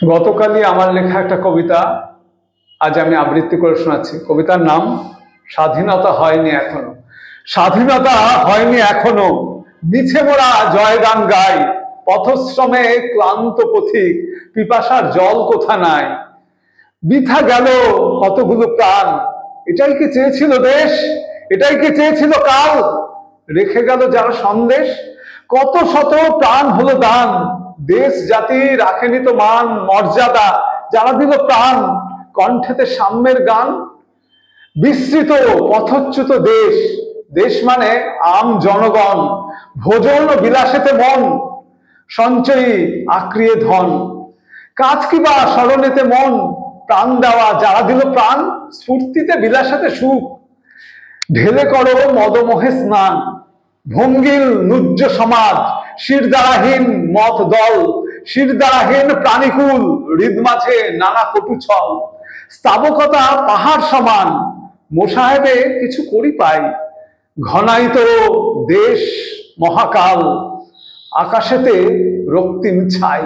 গতকালই আমার লেখা একটা কবিতা আজ আমি আবৃত্তি করে শোনাচ্ছি। কবিতার নাম স্বাধীনতা হয়নি এখনো। স্বাধীনতা হয়নি এখনো, মিছে মোরা জয়গান গাই, পথশ্রমে ক্লান্ত পথিক, পিপাসার জল কোথা নাই। বৃথা গেল কতগুলো প্রাণ, এটাই কি চেয়েছিল দেশ, এটাই কি চেয়েছিল কাল। রেখে গেল যারা সন্দেশ, কত শত প্রাণ হলো দান। দেশ জাতি রাখেনি তো মান মর্যাদা, যারা দিল প্রাণ, কণ্ঠেতে সাম্যের গান। বিস্তৃত পথচ্যুত দেশ, দেশ মানে আম জনগণ, ভোজন ও বিলাসেতে মন, সঞ্চয়ী আক্রিয়ে ধন। কাজ কিবা স্মরণেতে মন, প্রাণ দেওয়া যারা দিল প্রাণ, স্ফূর্তিতে বিলাসেতে সুখ। ঢেলে করো মদমোহে স্নান, ভঙ্গিল নুজ্জ সমাজ, শিরদারাহীন মত দল, শিরদারাহীন প্রাণীকুল, হৃদ মাঝে নানা কটু ছল। স্তাবকতা পাহাড় সমান, মোসাহেবে কিছু করি পাই, ঘনায়িত দেশ মহাকাল, আকাশেতে রক্তিম ছাই।